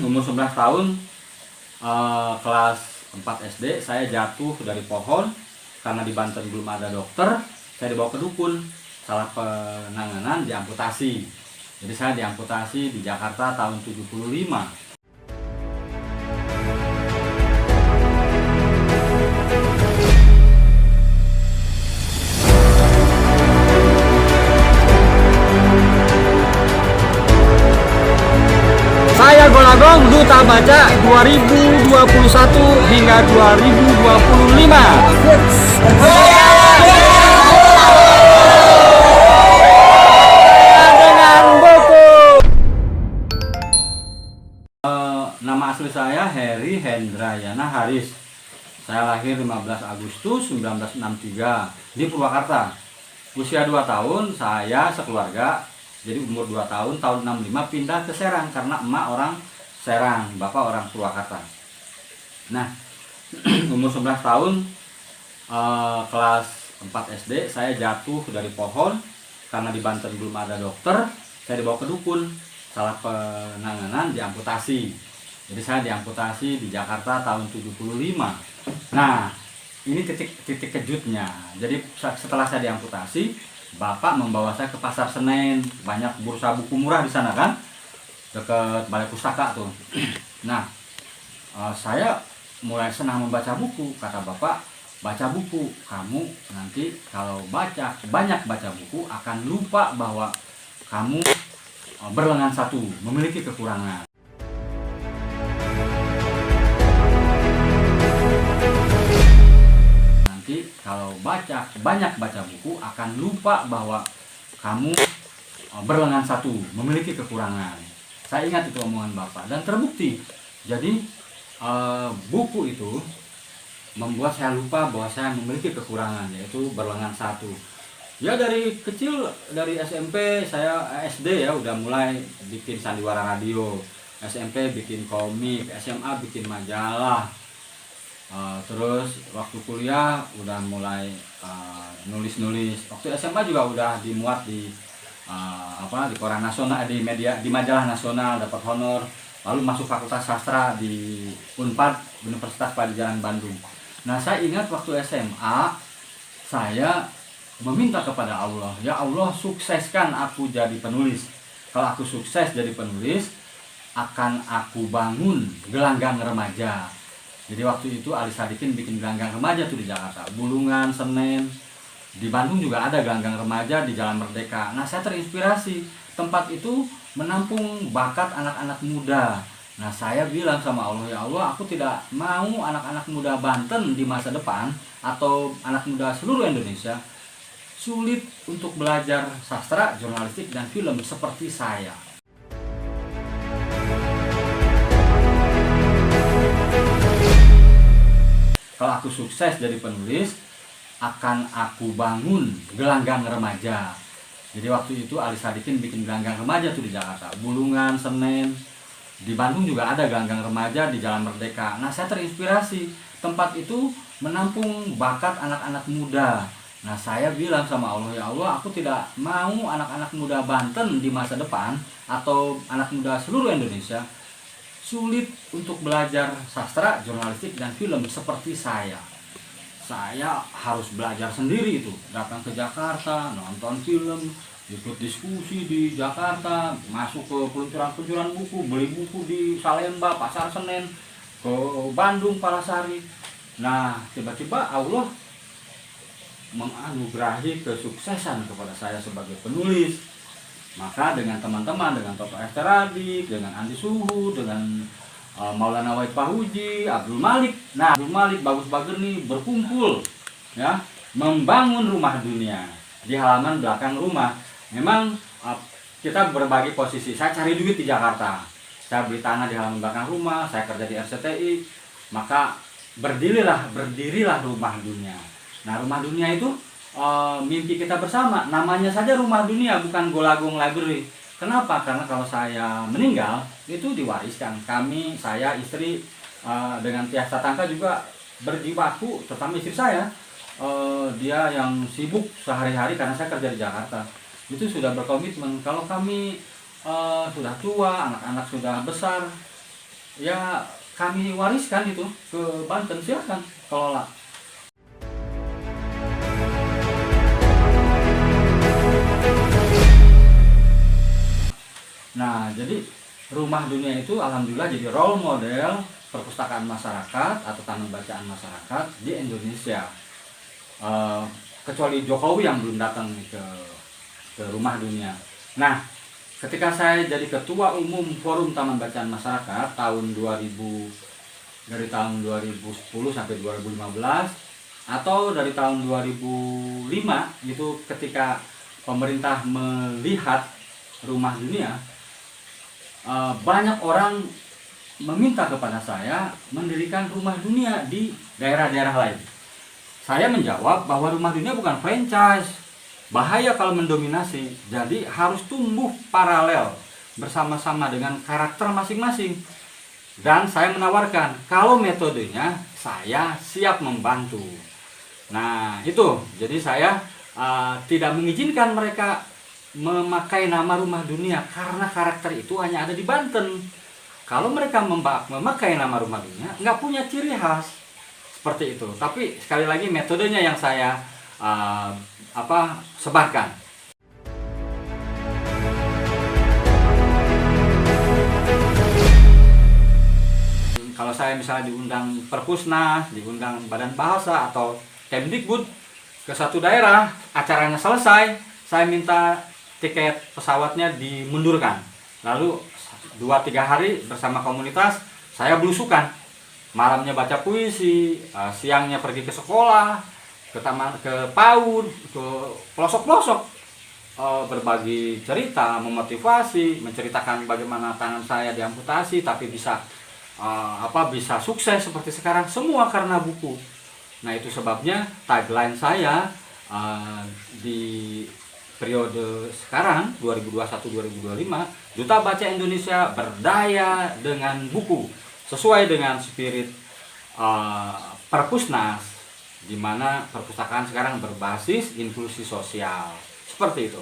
umur 11 tahun, kelas 4 SD, saya jatuh dari pohon. Karena di Banten belum ada dokter, saya dibawa ke dukun. Salah penanganan, diamputasi. Jadi saya diamputasi di Jakarta tahun 75. Saya Golagong, Duta Baca 2021 hingga 2025. Dengan buku. Nama asli saya Heri Hendrayana Haris. Saya lahir 15 Agustus 1963 di Purwakarta. Usia 2 tahun, saya sekeluarga. Jadi umur 2 tahun, tahun 65 pindah ke Serang karena emak orang Serang, bapak orang Purwakarta. Nah, umur 11 tahun, kelas 4 SD, saya jatuh dari pohon. Karena di Banten belum ada dokter, saya dibawa ke dukun. Salah penanganan, diamputasi. Jadi saya diamputasi di Jakarta tahun 75. Nah, ini titik kejutnya. Jadi setelah saya diamputasi, bapak membawa saya ke Pasar Senen. Banyak bursa buku murah di sana kan, dekat Balai Pustaka tuh. Nah, saya mulai senang membaca buku. Kata bapak, baca buku, kamu nanti kalau banyak baca buku akan lupa bahwa kamu berlengan satu, memiliki kekurangan. Nanti kalau banyak baca buku akan lupa bahwa kamu berlengan satu, memiliki kekurangan. Saya ingat itu omongan bapak dan terbukti. Jadi buku itu membuat saya lupa bahwa saya memiliki kekurangan, yaitu berlengan satu. Ya dari kecil, dari SMP, saya SD ya udah mulai bikin sandiwara radio, SMP bikin komik, SMA bikin majalah. Terus waktu kuliah udah mulai nulis-nulis. Waktu SMA juga udah dimuat di di koran nasional, di media, di majalah nasional, dapat honor. Lalu masuk Fakultas Sastra di Unpad, Universitas Padjadjaran Bandung. Nah, saya ingat waktu SMA saya meminta kepada Allah, ya Allah, sukseskan aku jadi penulis. Kalau aku sukses jadi penulis, akan aku bangun gelanggang remaja. Jadi waktu itu Ali Sadikin bikin gelanggang remaja tuh di Jakarta, Bulungan, Senen. Di Bandung juga ada gelanggang remaja di Jalan Merdeka. Nah, saya terinspirasi. Tempat itu menampung bakat anak-anak muda. Nah, saya bilang sama Allah, ya Allah, aku tidak mau anak-anak muda Banten di masa depan atau anak muda seluruh Indonesia sulit untuk belajar sastra, jurnalistik, dan film seperti saya. Kalau aku sukses jadi penulis, akan aku bangun gelanggang remaja. Jadi waktu itu Ali Sadikin bikin gelanggang remaja tuh di Jakarta, Bulungan, Senen. Di Bandung juga ada gelanggang remaja di Jalan Merdeka. Nah, saya terinspirasi. Tempat itu menampung bakat anak-anak muda. Nah, saya bilang sama Allah, ya Allah, aku tidak mau anak-anak muda Banten di masa depan atau anak muda seluruh Indonesia sulit untuk belajar sastra, jurnalistik, dan film seperti saya. Saya harus belajar sendiri itu, datang ke Jakarta, nonton film, ikut diskusi di Jakarta, masuk ke peluncuran buku, beli buku di Salemba, Pasar Senen, ke Bandung, Palasari. Nah, tiba-tiba Allah menganugerahi kesuksesan kepada saya sebagai penulis. Maka dengan teman-teman, dengan Toto Ester Radik, dengan Andi Suhu, dengan Maulana Wahid Pahuji, Abdul Malik. Nah, Abdul Malik, Bagus Bageni berkumpul ya, membangun rumah dunia di halaman belakang rumah. Memang kita berbagi posisi. Saya cari duit di Jakarta. Saya beli tanah di halaman belakang rumah, saya kerja di RCTI. Maka berdirilah rumah dunia. Nah, rumah dunia itu mimpi kita bersama. Namanya saja rumah dunia, bukan Golagong Library. Kenapa? Karena kalau saya meninggal, itu diwariskan. Kami, saya, istri, dengan pihak tetangga juga berjibaku, terutama istri saya. Dia yang sibuk sehari-hari karena saya kerja di Jakarta. Itu sudah berkomitmen, kalau kami sudah tua, anak-anak sudah besar, ya kami wariskan itu ke Banten, silahkan kelola. Nah, jadi Rumah Dunia itu alhamdulillah jadi role model perpustakaan masyarakat atau taman bacaan masyarakat di Indonesia. Kecuali Jokowi yang belum datang ke Rumah Dunia. Nah, ketika saya jadi ketua umum Forum Taman Bacaan Masyarakat dari tahun 2010 sampai 2015, atau dari tahun 2005 itu ketika pemerintah melihat Rumah Dunia, banyak orang meminta kepada saya mendirikan Rumah Dunia di daerah-daerah lain. Saya menjawab bahwa Rumah Dunia bukan franchise, bahaya kalau mendominasi, jadi harus tumbuh paralel bersama-sama dengan karakter masing-masing. Dan saya menawarkan, kalau metodenya saya siap membantu. Nah itu, jadi saya tidak mengizinkan mereka memakai nama Rumah Dunia karena karakter itu hanya ada di Banten. Kalau mereka memakai nama Rumah Dunia, nggak punya ciri khas seperti itu. Tapi sekali lagi metodenya yang saya sebarkan. Kalau saya misalnya diundang Perpusnas, diundang Badan Bahasa atau Kemdikbud ke satu daerah, acaranya selesai, saya minta tiket pesawatnya dimundurkan. Lalu 2-3 hari bersama komunitas saya belusukan. Malamnya baca puisi, siangnya pergi ke sekolah, ke taman, ke PAUD, ke pelosok-pelosok, berbagi cerita, memotivasi, menceritakan bagaimana tangan saya diamputasi tapi bisa bisa sukses seperti sekarang, semua karena buku. Nah itu sebabnya tagline saya di periode sekarang 2021-2025, Duta Baca Indonesia berdaya dengan buku, sesuai dengan spirit Perpusnas, di mana perpustakaan sekarang berbasis inklusi sosial, seperti itu.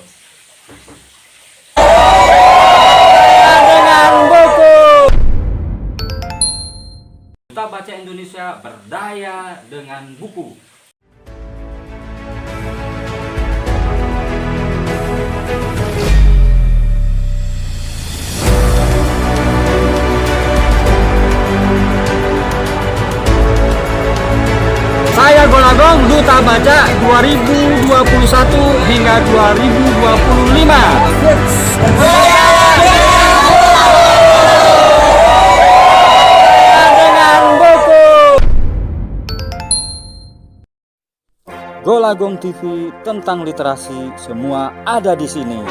Dengan buku, Duta Baca Indonesia berdaya dengan buku. Saya Golagong, Duta Baca 2021 hingga 2025. Dengan buku. Golagong TV tentang literasi, semua ada di sini.